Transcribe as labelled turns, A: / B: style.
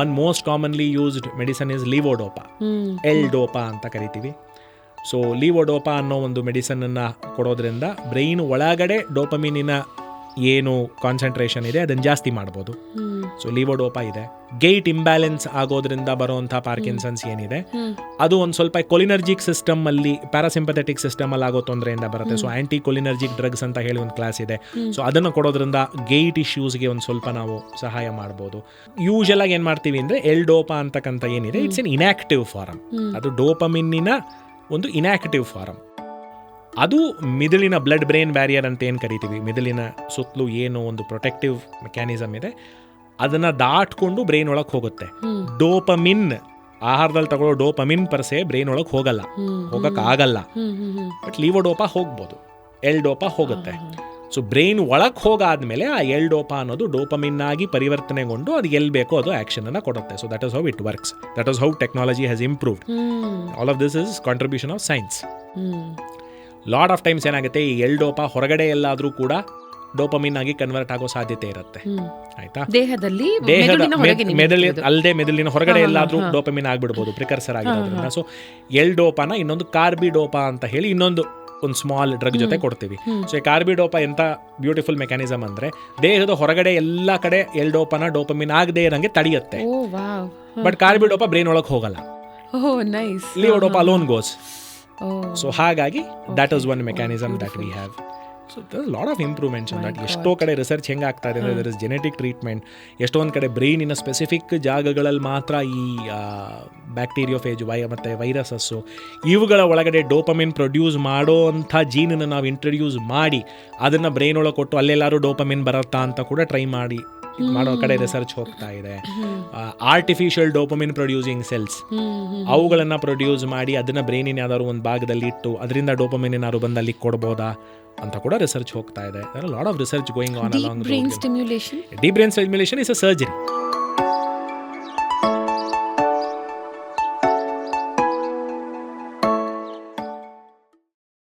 A: One most commonly used medicine is levodopa, L dopa ಅಂತ ಕರಿತೀವಿ. So ಲಿವೋಡೋಪಾ ಅನ್ನೋ ಒಂದು ಮೆಡಿಸನನ್ನು ಕೊಡೋದ್ರಿಂದ ಬ್ರೈನ್ ಒಳಗಡೆ ಡೋಪಮಿನಿನ ಏನು ಕಾನ್ಸಂಟ್ರೇಷನ್ ಇದೆ ಅದನ್ನು ಜಾಸ್ತಿ ಮಾಡ್ಬೋದು. ಸೊ ಲಿವೋಡೋಪಾ ಇದೆ. ಗೇಟ್ ಇಂಬ್ಯಾಲೆನ್ಸ್ ಆಗೋದ್ರಿಂದ ಬರುವಂಥ ಪಾರ್ಕಿನ್ಸನ್ಸ್ ಏನಿದೆ ಅದು ಒಂದು ಸ್ವಲ್ಪ ಕೊಲಿನರ್ಜಿಕ್ ಸಿಸ್ಟಮ್ ಅಲ್ಲಿ, ಪ್ಯಾರಾಸಿಂಪಥೆಟಿಕ್ ಸಿಸ್ಟಮ್ ಅಲ್ಲಿ ಆಗೋ ತೊಂದರೆಯಿಂದ ಬರುತ್ತೆ. ಸೊ ಆಂಟಿ ಕೊಲಿನರ್ಜಿಕ್ ಡ್ರಗ್ಸ್ ಅಂತ ಹೇಳಿ ಒಂದು ಕ್ಲಾಸ್ ಇದೆ. ಸೊ ಅದನ್ನು ಕೊಡೋದ್ರಿಂದ ಗೇಟ್ ಇಶ್ಯೂಸ್ಗೆ ಒಂದು ಸ್ವಲ್ಪ ನಾವು ಸಹಾಯ ಮಾಡ್ಬೋದು. ಯೂಶಲ್ ಆಗಿ ಏನು ಮಾಡ್ತೀವಿ ಅಂದರೆ ಎಲ್ ಡೋಪಾ ಅಂತಕ್ಕಂಥ ಏನಿದೆ ಇಟ್ಸ್ ಎನ್ ಇನ್ಆಕ್ಟಿವ್ ಫಾರಮ್. ಅದು ಡೋಪಮಿನ್ನಿನ ಒಂದು ಇನ್ಆಕ್ಟಿವ್ ಫಾರಮ್. ಅದು ಮಿದುಳಿನ ಬ್ಲಡ್ ಬ್ರೈನ್ ಬ್ಯಾರಿಯರ್ ಅಂತ ಏನು ಕರಿತೀವಿ, ಮಿದುಳಿನ ಸುತ್ತಲೂ ಏನು ಒಂದು ಪ್ರೊಟೆಕ್ಟಿವ್ ಮೆಕ್ಯಾನಿಸಮ್ ಇದೆ ಅದನ್ನು ದಾಟ್ಕೊಂಡು ಬ್ರೈನ್ ಒಳಗೆ ಹೋಗುತ್ತೆ. ಡೋಪಮಿನ್, ಆಹಾರದಲ್ಲಿ ತಗೊಳ್ಳೋ ಡೋಪಮಿನ್ ಪರ್ಸೆ ಬ್ರೈನ್ ಒಳಗೆ ಹೋಗೋಕ್ಕಾಗಲ್ಲ. ಬಟ್ ಲಿವೋಡೋಪಾ ಹೋಗ್ಬೋದು, ಎಲ್ ಡೋಪಾ ಹೋಗುತ್ತೆ. ಸೊ ಬ್ರೈನ್ ಒಳಗೆ ಹೋಗಾದ್ಮೇಲೆ ಆ ಎಲ್ ಡೋಪಾ ಅನ್ನೋದು ಡೋಪಮಿನ್ ಆಗಿ ಪರಿವರ್ತನೆಗೊಂಡು ಅದು ಎಲ್ಲಿ ಬೇಕೋ ಅದು ಆ್ಯಕ್ಷನನ್ನು ಕೊಡುತ್ತೆ. So that is how it works. That is how technology has improved. All of this is contribution of science. Lot of times ಏನಾಗುತ್ತೆ, ಈ ಎಲ್ ಡೋಪಾ ಹೊರಗಡೆ ಎಲ್ಲಾದರೂ ಕೂಡ ಡೋಪಮಿನ್ ಆಗಿ ಕನ್ವರ್ಟ್ ಆಗೋ ಸಾಧ್ಯತೆ ಇರುತ್ತೆ. ಆಯ್ತಾ, ದೇಹದ ಅಲ್ಲದೆ ಮೆದುಳಿನ ಹೊರಗಡೆ ಎಲ್ಲಾದರೂ ಡೋಪಮಿನ್ ಆಗಿಬಿಡ್ಬೋದು ಪ್ರಿಕರ್ಸರ್ ಆಗಿರೋದ್ರಿಂದ. ಸೊ ಎಲ್ ಡೋಪಾನ ಇನ್ನೊಂದು ಕಾರ್ಬಿಡೋಪಾ ಅಂತ ಹೇಳಿ ಇನ್ನೊಂದು ಸ್ಮಾಲ್ ಡ್ರಗ್ ಜೊತೆ ಕೊಡ್ತೀವಿ. ಸೊ ಈ ಕಾರ್ಬಿಡೋಪಾ ಎಂತ ಬ್ಯೂಟಿಫುಲ್ ಮೆಕ್ಯಾನಿಸಮ್ ಅಂದ್ರೆ ದೇಹದ ಹೊರಗಡೆ ಎಲ್ಲ ಕಡೆ ಎಲ್ ಡೋಪಾನ ಡೋಪಮಿನ್ ಆಗದೆ ಇರಂಗೆ ತಡೆಯುತ್ತೆ. ಬಟ್ ಕಾರ್ಬಿಡೋಪಾ ಬ್ರೈನ್ ಒಳಗೆ ಹೋಗಲ್ಲ. Levodopa alone goes. ಸೊ ಹಾಗಾಗಿ that is one mechanism that we have. So there is lot of improvements on that. ಎಷ್ಟೋ ಕಡೆ ರಿಸರ್ಚ್ ಹೆಂಗೆ ಆಗ್ತಾ ಇದೆ ಅಂದರೆ ದರ್ ಇಸ್ ಜೆನೆಟಿಕ್ ಟ್ರೀಟ್ಮೆಂಟ್. ಎಷ್ಟೊಂದು ಕಡೆ ಬ್ರೈನಿನ ಸ್ಪೆಸಿಫಿಕ್ ಜಾಗಗಳಲ್ಲಿ ಮಾತ್ರ ಈ ಬ್ಯಾಕ್ಟೀರಿಯೋಫೇಜ್ ಮತ್ತು ವೈರಸಸ್ಸು ಇವುಗಳ ಒಳಗಡೆ ಡೋಪಮಿನ್ ಪ್ರೊಡ್ಯೂಸ್ ಮಾಡೋ ಅಂಥ ಜೀನನ್ನು ನಾವು ಇಂಟ್ರೊಡ್ಯೂಸ್ ಮಾಡಿ ಅದನ್ನು ಬ್ರೈನ್ ಒಳಗೆ ಕೊಟ್ಟು ಅಲ್ಲೆಲ್ಲರೂ ಡೋಪಮಿನ್ ಬರುತ್ತಾ ಅಂತ ಕೂಡ ಟ್ರೈ ಮಾಡೋ ಕಡೆ ರಿಸರ್ಚ್ ಹೋಗ್ತಾ ಇದೆ. ಆರ್ಟಿಫಿಷಿಯಲ್ ಡೋಪಮಿನ್ ಪ್ರೊಡ್ಯೂಸಿಂಗ್ ಸೆಲ್ಸ್ ಅವುಗಳನ್ನು ಪ್ರೊಡ್ಯೂಸ್ ಮಾಡಿ ಅದನ್ನು ಬ್ರೈನಿನ ಯಾವ್ದಾದ್ರು ಒಂದು ಭಾಗದಲ್ಲಿ ಇಟ್ಟು ಅದರಿಂದ ಡೋಪಮಿನ್ ಏನಾದ್ರು ಬಂದು ಅಲ್ಲಿ ಕೊಡ್ಬೋದಾ ಅಂತ ಕೂಡ ರಿಸರ್ಚ್ ಹೋಗ್ತಾ ಇದೆ. Lot of research going on along. Deep brain stimulation is a surgery.